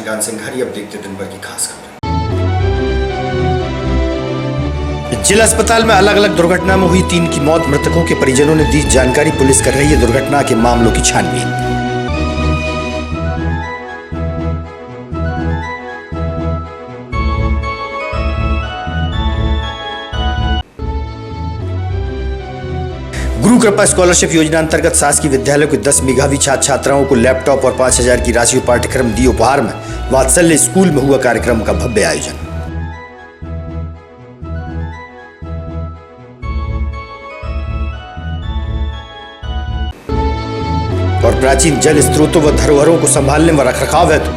शशिकांत सिंघारी। अब देखते दिन भर की खास खबर। जिला अस्पताल में अलग अलग दुर्घटना में हुई 3 की मौत। मृतकों के परिजनों ने दी जानकारी। पुलिस कर रही है दुर्घटना के मामलों की छानबीन। गुरु कृपा स्कॉलरशिप योजना अंतर्गत शासकीय विद्यालयों के 10 मेधावी छात्र छात्राओं को लैपटॉप और 5,000 की राशि पाठ्यक्रम दिए उपहार में वात्सल्य स्कूल में हुआ कार्यक्रम का भव्य आयोजन। और प्राचीन जल स्रोतों व धरोहरों को संभालने व रखरखाव हेतु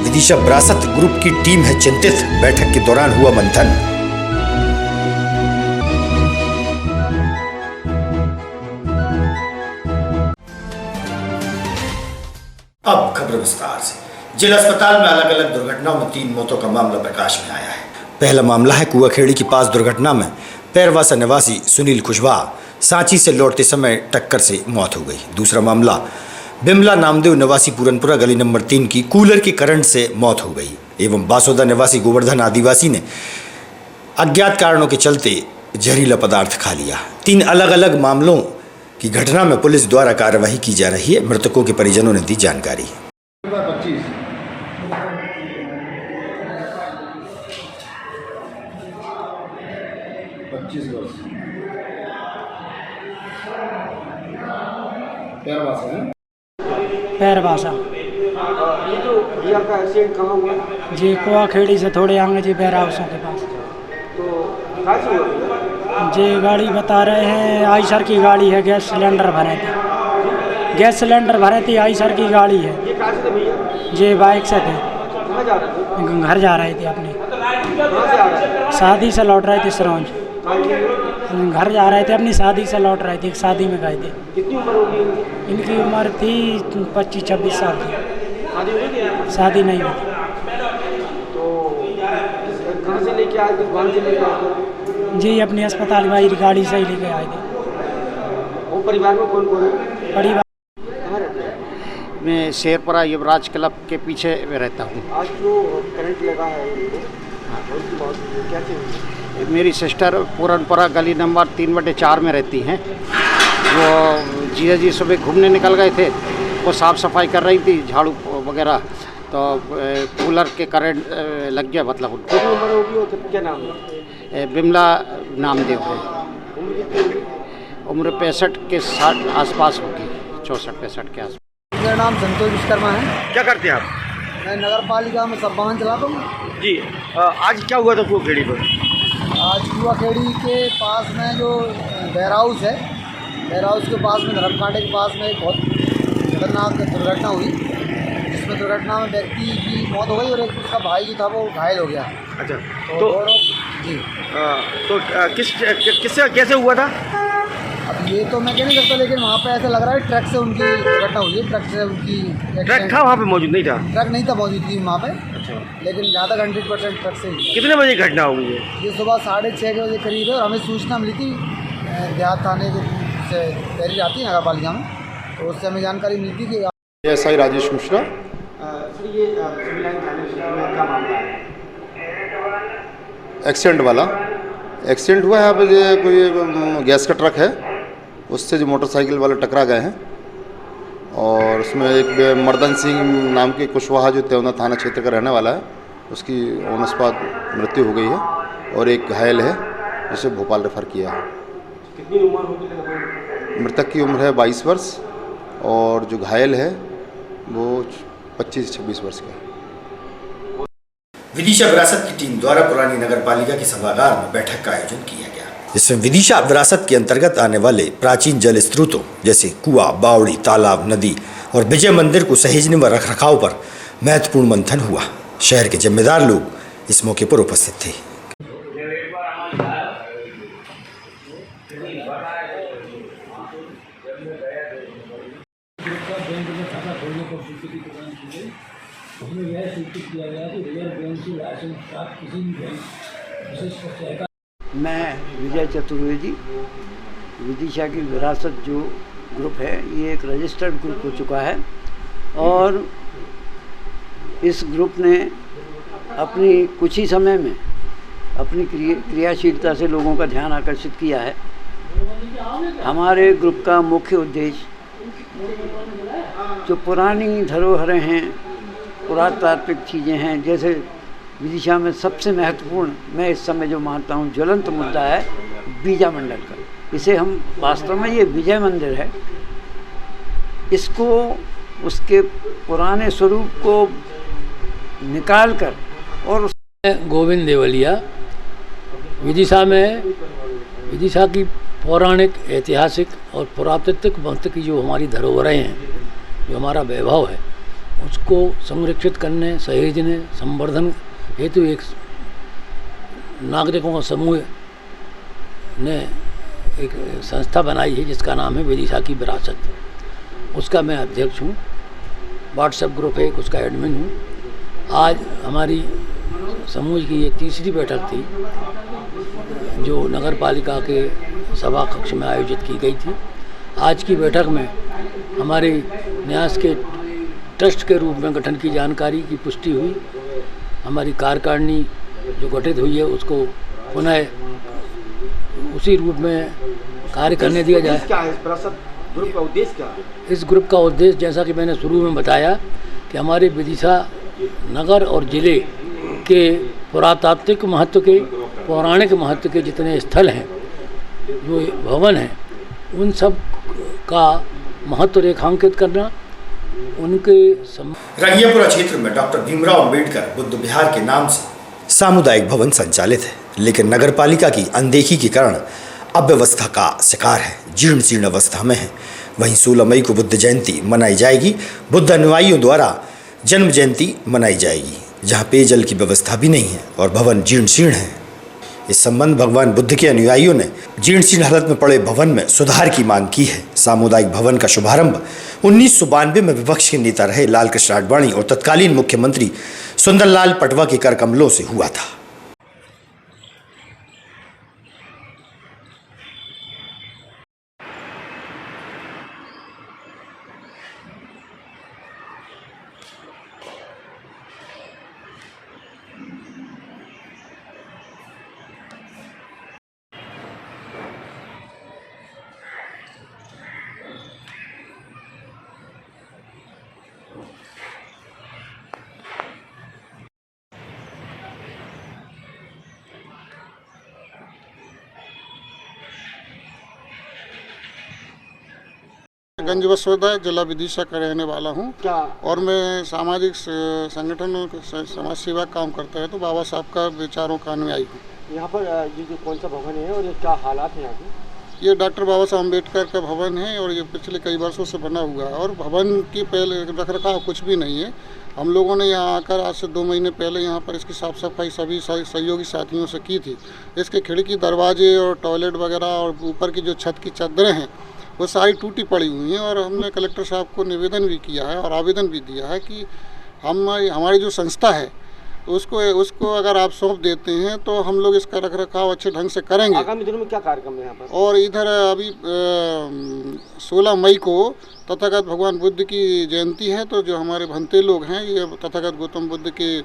विदिशा विरासत ग्रुप की टीम है चिंतित। बैठक के दौरान हुआ मंथन। अब खबर विस्तार से। जिला अस्पताल में अलग अलग दुर्घटनाओं में 3 मौतों का मामला प्रकाश में आया है। पहला मामला है कुआखेड़ी के पास दुर्घटना में पैरवासा निवासी सुनील कुशवाहा सांची से लौटते समय टक्कर से मौत हो गई। दूसरा मामला बिमला नामदेव निवासी पूरनपुरा गली नंबर 3 की कूलर के करंट से मौत हो गई। एवं बासोदा निवासी गोवर्धन आदिवासी ने अज्ञात कारणों के चलते जहरीला पदार्थ खा लिया। 3 अलग अलग मामलों की घटना में पुलिस द्वारा कार्यवाही की जा रही है। मृतकों के परिजनों ने दी जानकारी। 25 वर्ष पैरवासा। ये जो रिया का एक्सीडेंट कहाँ हुआ? जी कुआखेड़ी से थोड़े आगे जी बैर हाउसों के पास। तो कैसे हुआ? जी गाड़ी बता रहे हैं आईसर की गाड़ी है। गैस सिलेंडर भरे थे। गैस सिलेंडर भरे थे। आईसर की गाड़ी है। ये कैसे थे भैया? जी बाइक से थे। कहाँ जा रहे थे? घर जा रहे थे अपने। कहाँ से आ रहे थे? शादी से लौट रहे थे सिरोंज। कहाँ घर जा रहे थे अपनी शादी से लौट रहे थे। एक शादी में गए थे। कितनी उम्र होगी इनकी? इनकी उम्र थी 25-26 साल की। शादी हुई थी? शादी नहीं हुई। तो कहाँ से लेके आए थे? दुकान से लेके आए थे? जी अपनी अस्पताल में गाड़ी से ही लेके आए थे। वो परिवार में कौन कौन है? परिवार कहाँ रहते हैं? मैं शेरपुरा युवराज क्लब के पीछे में रहता हूँ। आज जो करंट लगा है उनको, उसकी मौत हुई है, कैसे हुई? मेरी सिस्टर पूरनपुरा गली नंबर 3/4 में रहती हैं। वो जीजा जी सुबह घूमने निकल गए थे। वो साफ़ सफाई कर रही थी झाड़ू वगैरह, तो कूलर के करंट लग गया। मतलब उनको कितनी उम्र होगी और क्या नाम है? बिमला नामदेव है। उम्र कितनी होगी? उम्र 65 के 60 आसपास होगी। 64-65 के आसपास। मेरा नाम संतोष विश्वकर्मा है। क्या करते हैं आप? मैं नगर पालिका में सब वाहन चलाता हूँ। जी आज क्या हुआ था कुआखेड़ी पर? आज कुआखेड़ी के पास में जो वेयर हाउस है, वेयर हाउस के पास में धर्मकांटे के पास में एक बहुत खतरनाक दुर्घटना हुई, जिसमें दुर्घटना में व्यक्ति की मौत हो गई और एक उसका भाई जो था वो घायल हो गया। अच्छा तो जी किससे कैसे हुआ था? अब ये तो मैं कह नहीं सकता, लेकिन वहाँ पे ऐसा लग रहा है ट्रक से उनकी दुर्घटना हुई है। ट्रक से उनकी ट्रक था वहाँ पे? मौजूद नहीं था? ट्रक नहीं था मौजूद थी वहाँ पे, अच्छा। लेकिन ज़्यादा 100% ट्रक से हुई। कितने बजे घटना हुई है? ये सुबह 6:30 बजे करीब है और हमें सूचना मिली थी देहात थाने से तहरीर आती है नगर पालिका में, तो उससे हमें जानकारी मिली थी कि एसआई राजेश मिश्रा। सर ये सिविल लाइन थाने क्षेत्र में क्या मामला है? एक्सीडेंट वाला एक्सीडेंट हुआ है। यहाँ पे जो कोई गैस का ट्रक है, उससे जो मोटरसाइकिल वाले टकरा गए हैं और उसमें एक मर्दन सिंह नाम के कुशवाहा जो तेवना थाना क्षेत्र का रहने वाला है, उसकी ऑन स्पॉट मृत्यु हो गई है और एक घायल है जिसे भोपाल रेफर किया है। कितनी उम्र होगी लगभग? मृतक की उम्र है 22 वर्ष और जो घायल है वो 25-26 वर्ष का है। विदिशा विरासत की टीम द्वारा पुरानी नगर पालिका के सभागार में बैठक का आयोजन किया गया, जिसमें विदिशा विरासत के अंतर्गत आने वाले प्राचीन जल स्रोतों जैसे कुआं, बावड़ी, तालाब, नदी और विजय मंदिर को सहेजने व रखरखाव पर महत्वपूर्ण मंथन हुआ। शहर के जिम्मेदार लोग इस मौके पर उपस्थित थे। मैं विजय चतुर्वेदी। विदिशा की विरासत जो ग्रुप है ये एक रजिस्टर्ड ग्रुप हो चुका है और इस ग्रुप ने अपनी कुछ ही समय में अपनी क्रियाशीलता से लोगों का ध्यान आकर्षित किया है। हमारे ग्रुप का मुख्य उद्देश्य जो पुरानी धरोहरें हैं, पुरातात्विक चीज़ें हैं, जैसे विदिशा में सबसे महत्वपूर्ण मैं इस समय जो मानता हूँ ज्वलंत मुद्दा है बीजा मंडल का। इसे हम वास्तव में ये विजय मंदिर है, इसको उसके पुराने स्वरूप को निकाल कर और गोविंद देवलिया विदिशा की पौराणिक, ऐतिहासिक और पुरातात्विक महत्व की जो हमारी धरोहरें हैं, जो हमारा वैभव है, उसको संरक्षित करने, सहेजने, संवर्धन हेतु एक नागरिकों का समूह ने एक संस्था बनाई है जिसका नाम है विदिशा की विरासत। उसका मैं अध्यक्ष हूँ, व्हाट्सएप ग्रुप है उसका एडमिन हूँ। आज हमारी समूह की ये तीसरी बैठक थी जो नगर पालिका के सभा कक्ष में आयोजित की गई थी। आज की बैठक में हमारे न्यास के ट्रस्ट के रूप में गठन की जानकारी की पुष्टि हुई। हमारी कार्यकारिणी जो गठित हुई है उसको पुनः उसी रूप में कार्य करने दिया जाए। क्या है ग्रुप का उद्देश्य क्या है? इस ग्रुप का उद्देश्य जैसा कि मैंने शुरू में बताया कि हमारे विदिशा नगर और ज़िले के पुरातात्विक महत्व के, पौराणिक महत्व के जितने स्थल हैं, जो भवन हैं, उन सब का महत्व रेखांकित करना, उनके रंगियापुरा क्षेत्र में डॉक्टर भीमराव अंबेडकर बुद्ध विहार के नाम से सामुदायिक भवन संचालित है, लेकिन नगर पालिका की अनदेखी के कारण अव्यवस्था का शिकार है, जीर्ण शीर्ण अवस्था में है। वहीं 16 मई को बुद्ध जयंती मनाई जाएगी। बुद्ध अनुयायियों द्वारा जन्म जयंती मनाई जाएगी, जहां पेयजल की व्यवस्था भी नहीं है और भवन जीर्ण शीर्ण है। इस संबंध भगवान बुद्ध के अनुयायियों ने जीर्ण शीर्ण हालत में पड़े भवन में सुधार की मांग की है। सामुदायिक भवन का शुभारंभ 1992 में विपक्ष के नेता रहे लाल कृष्ण आडवाणी और तत्कालीन मुख्यमंत्री सुंदरलाल पटवा के कर कमलों से हुआ था। गंज बसोदा जिला विदिशा का रहने वाला हूँ और मैं सामाजिक संगठनों समाज सेवा काम करता है, तो बाबा साहब का विचारों का अनुयायी हूँ। यहाँ पर ये कौन सा भवन है और ये क्या हालात हैं यहाँ के? ये डॉक्टर बाबा साहब अम्बेडकर का भवन है और ये पिछले कई वर्षों से बना हुआ है और भवन की पहले रख रखाव कुछ भी नहीं है। हम लोगों ने यहाँ आकर आज से 2 महीने पहले यहाँ पर इसकी साफ़ सफाई सभी सहयोगी साथियों से की थी। इसके खिड़की, दरवाजे और टॉयलेट वगैरह और ऊपर की जो छत की चादरें हैं वो सारी टूटी पड़ी हुई हैं और हमने कलेक्टर साहब को निवेदन भी किया है और आवेदन भी दिया है कि हमारी जो संस्था है उसको अगर आप सौंप देते हैं तो हम लोग इसका रख रखाव अच्छे ढंग से करेंगे। आगामी दिनों में क्या कार्यक्रम है यहाँ पर? और इधर अभी 16 मई को तथागत भगवान बुद्ध की जयंती है, तो जो हमारे भंते लोग हैं ये तथागत गौतम बुद्ध के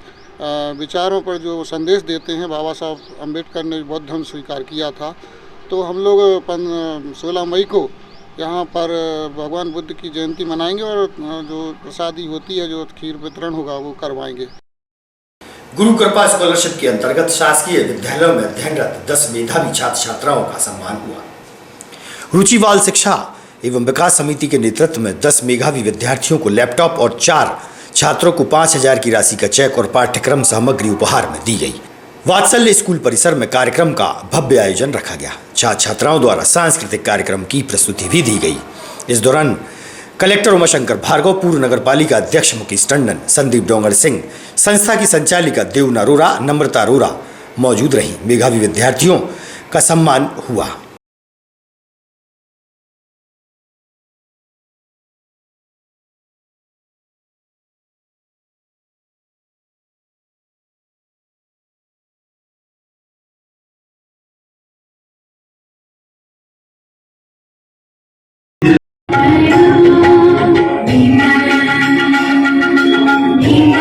विचारों पर जो संदेश देते हैं, बाबा साहब अम्बेडकर ने बौद्ध धर्म स्वीकार किया था, तो हम लोग 16 मई को यहाँ पर भगवान बुद्ध की जयंती मनाएंगे और जो प्रसादी होती है, जो खीर वितरण होगा, वो करवाएंगे। गुरु कृपा स्कॉलरशिप के अंतर्गत शासकीय विद्यालयों में अध्ययनरत 10 मेधावी छात्र छात्राओं का सम्मान हुआ। रुचिवाल शिक्षा एवं विकास समिति के नेतृत्व में 10 मेधावी विद्यार्थियों को लैपटॉप और 4 छात्रों को 5,000 की राशि का चेक और पाठ्यक्रम सामग्री उपहार में दी गई। वात्सल्य स्कूल परिसर में कार्यक्रम का भव्य आयोजन रखा गया। छात्र छात्राओं द्वारा सांस्कृतिक कार्यक्रम की प्रस्तुति भी दी गई। इस दौरान कलेक्टर उमाशंकर भार्गव, पूर्व नगर पालिका अध्यक्ष मुकेश टंडन, संदीप डोंगर सिंह, संस्था की संचालिका देवना अरोरा, नम्रता अरोरा मौजूद रहीं। मेधावी विद्यार्थियों का सम्मान हुआ। Ding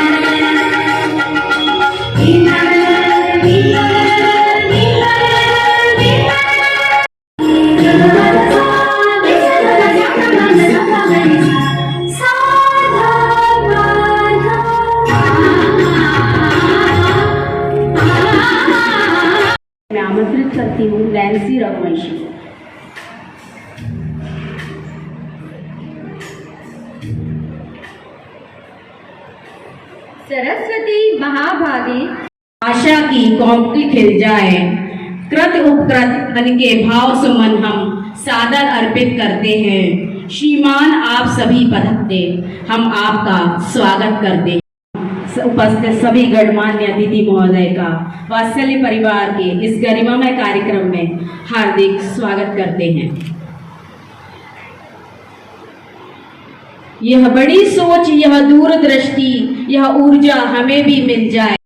करती हूँ नैन्सी रघुवंशी। सरस्वती महाभागी आशा की कौंपी खिल जाए, कृत उपकृत बन के भाव सुमन हम सादर अर्पित करते हैं। श्रीमान आप सभी पधारे, हम आपका स्वागत करते हैं। उपस्थित सभी गणमान्य अतिथि महोदय का वात्सल्य परिवार के इस गरिमामय कार्यक्रम में हार्दिक स्वागत करते हैं। यह बड़ी सोच, यह दूरदृष्टि, यह ऊर्जा हमें भी मिल जाए।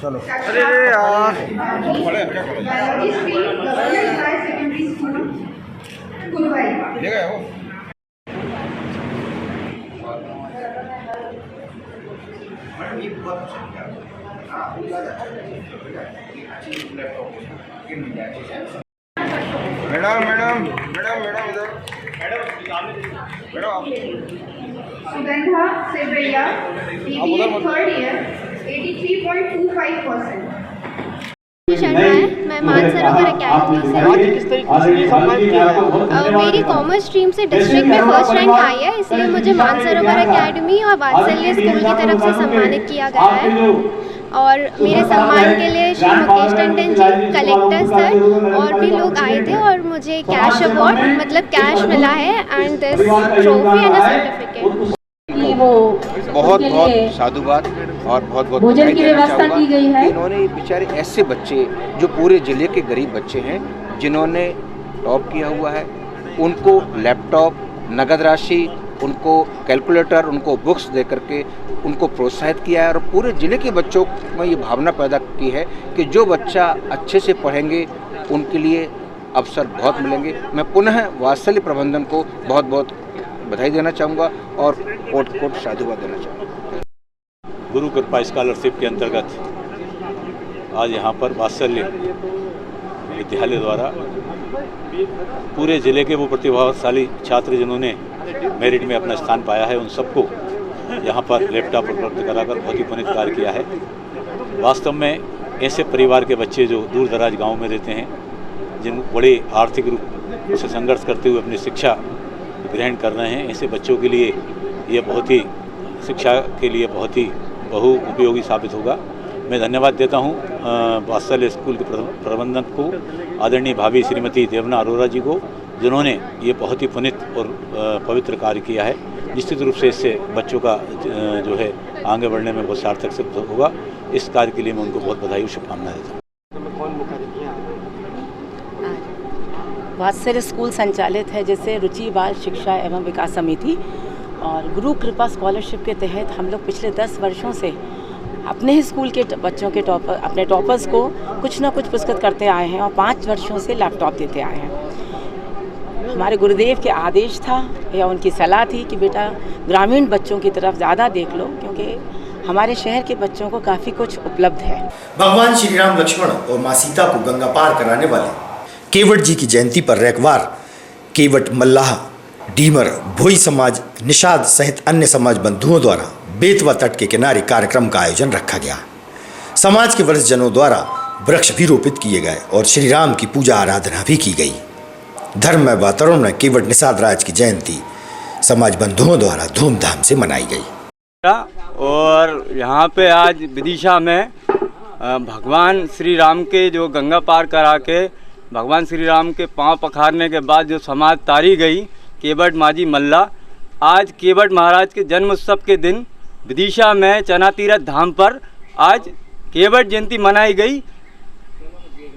चलो अरे यार मैडम मैडम मैडम मैडम इधर madam Sugandha Sirvaiya, third year, 83.25%। Sharma है, मैं मानसरोवर अकेडमी से मेरी कॉमर्स स्ट्रीम से डिस्ट्रिक्ट में फर्स्ट रैंक आई है, इसलिए मुझे मानसरोवर अकेडमी और वात्सल्य स्कूल की तरफ से सम्मानित किया गया है। और मेरे सम्मान के लिए श्री मुकेश टंडन जी, कलेक्टर सर और भी लोग आए थे और मुझे कैश अवार्ड मतलब कैश मिला है and this trophy and certificate. वो बहुत बहुत साधुवाद और बहुत बहुत भोजन की व्यवस्था की गई है। इन्होंने बेचारे ऐसे बच्चे जो पूरे ज़िले के गरीब बच्चे हैं जिन्होंने टॉप किया हुआ है, उनको लैपटॉप, नगद राशि, उनको कैलकुलेटर, उनको बुक्स दे करके उनको प्रोत्साहित किया है और पूरे ज़िले के बच्चों में ये भावना पैदा की है कि जो बच्चा अच्छे से पढ़ेंगे उनके लिए अवसर बहुत मिलेंगे। मैं पुनः वात्सल्य प्रबंधन को बहुत बहुत बधाई देना चाहूँगा और कोट कोट साधुवाद देना चाहूँगा। गुरु कृपा स्कॉलरशिप के अंतर्गत आज यहाँ पर वात्सल्य विद्यालय द्वारा पूरे ज़िले के वो प्रतिभाशाली छात्र जिन्होंने मेरिट में अपना स्थान पाया है, उन सबको यहाँ पर लैपटॉप उपलब्ध कराकर बहुत ही पुनीत कार्य किया है। वास्तव में ऐसे परिवार के बच्चे जो दूर दराज गाँव में रहते हैं, जिन बड़े आर्थिक रूप से संघर्ष करते हुए अपनी शिक्षा ग्रहण कर रहे हैं, ऐसे बच्चों के लिए ये बहुत ही शिक्षा के लिए बहुत ही बहु उपयोगी साबित होगा। मैं धन्यवाद देता हूँ वात्सल्य स्कूल के प्रबंधक को, आदरणीय भाभी श्रीमती देवना अरोरा जी को, जिन्होंने ये बहुत ही पुनीत और पवित्र कार्य किया है। निश्चित रूप से इससे बच्चों का जो है आगे बढ़ने में बहुत सार्थक सिद्ध होगा। इस कार्य के लिए मैं उनको बहुत बधाई और शुभकामनाएं देता हूँ। वात्सल्य स्कूल संचालित है जैसे रुचि बाल शिक्षा एवं विकास समिति, और गुरु कृपा स्कॉलरशिप के तहत हम लोग पिछले 10 वर्षों से अपने ही स्कूल के बच्चों के अपने टॉपर्स को कुछ ना कुछ पुरस्कृत करते आए हैं और 5 वर्षों से लैपटॉप देते आए हैं। हमारे गुरुदेव के आदेश था या उनकी सलाह थी कि बेटा ग्रामीण बच्चों की तरफ ज़्यादा देख लो, क्योंकि हमारे शहर के बच्चों को काफ़ी कुछ उपलब्ध है। भगवान श्री राम, लक्ष्मण और माँ सीता को गंगा पार कराने वाले केवट जी की जयंती पर रैकवार केवट, मल्लाह, डीमर, भोई समाज, निषाद सहित अन्य समाज बंधुओं द्वारा बेतवा तट के किनारे कार्यक्रम का आयोजन रखा गया। समाज के वरिष्ठ जनों द्वारा वृक्ष भी रोपित किए गए और श्री राम की पूजा आराधना भी की गई। धर्ममय वातावरण में केवट निषाद राज की जयंती समाज बंधुओं द्वारा धूमधाम से मनाई गई। और यहाँ पे आज विदिशा में भगवान श्री राम के जो गंगा पार करा के भगवान श्री राम के पांव पखारने के बाद जो समाज तारी गई केवट माझी मल्ला, आज केवट महाराज के जन्म उत्सव के दिन विदिशा में चना तीरथ धाम पर आज केवट जयंती मनाई गई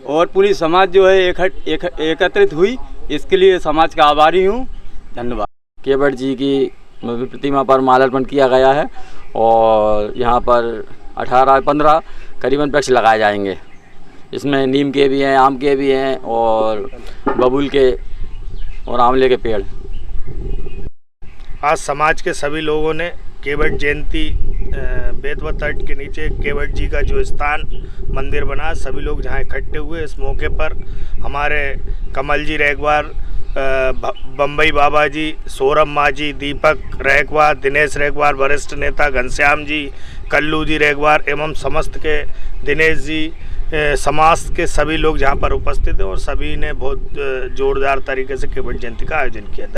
और पूरी समाज जो है एकत्रित हुई। इसके लिए समाज का आभारी हूँ। धन्यवाद। केवट जी की प्रतिमा पर माल्यार्पण किया गया है और यहाँ पर 18-15 करीबन वृक्ष लगाए जाएंगे। इसमें नीम के भी हैं, आम के भी हैं और बबूल के और आंवले के पेड़। आज समाज के सभी लोगों ने केवट जयंती बेतवा तट के नीचे केवट जी का जो स्थान मंदिर बना, सभी लोग जहाँ इकट्ठे हुए। इस मौके पर हमारे कमल जी रेगवार, बम्बई बाबा जी, सौरभ माँ जी, दीपक रेगवार, दिनेश रेगवार, वरिष्ठ नेता घनश्याम जी, कल्लू जी रेगवार एवं समस्त के दिनेश जी, समाज के सभी लोग जहाँ पर उपस्थित हैं और सभी ने बहुत जोरदार तरीके से केवट जयंती का आयोजन किया था।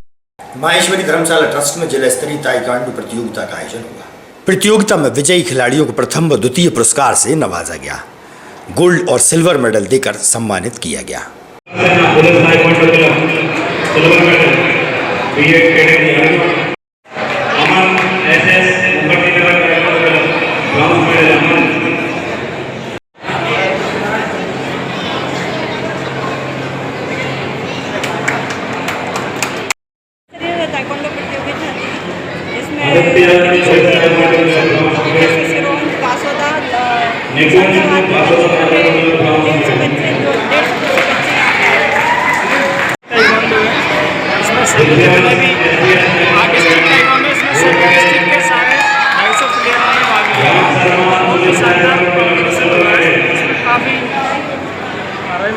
माहेश्वरी धर्मशाला ट्रस्ट में जिला स्तरीय ताइक्वांडो प्रतियोगिता का आयोजन हुआ। प्रतियोगिता में विजयी खिलाड़ियों को प्रथम व द्वितीय पुरस्कार से नवाजा गया। गोल्ड और सिल्वर मेडल देकर सम्मानित किया गया। ताइक्वांडो प्रतियोगिता इसमें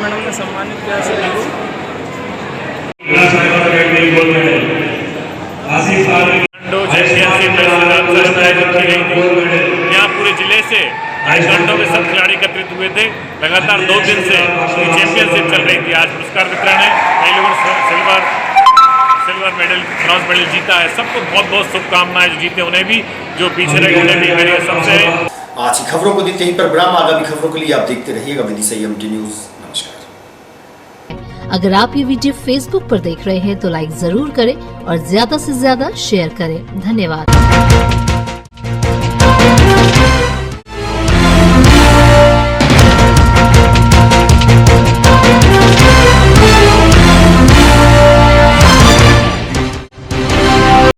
मैडम ने सम्मानित किया सभी को। यहाँ पूरे जिले से ताइक्वांडो में सब खिलाड़ी एकत्रित हुए थे। लगातार 2 दिन से चैंपियनशिप चल रही थी। आज पुरस्कार वितरण है। कई लोगों ने सिल्वर मेडल, ब्रॉन्ज मेडल जीता है। सबको बहुत बहुत शुभकामनाएं, जो जीते उन्हें भी, जो पीछे रहे उन्हें भी मेरी सबसे। आज की खबरों को देते ही पर विराम। आगामी खबरों के लिए आप देखते रहिएगा विदिशा एमटी न्यूज। नमस्कार। अगर आप ये वीडियो फेसबुक पर देख रहे हैं तो लाइक जरूर करें और ज्यादा से ज्यादा शेयर करें। धन्यवाद।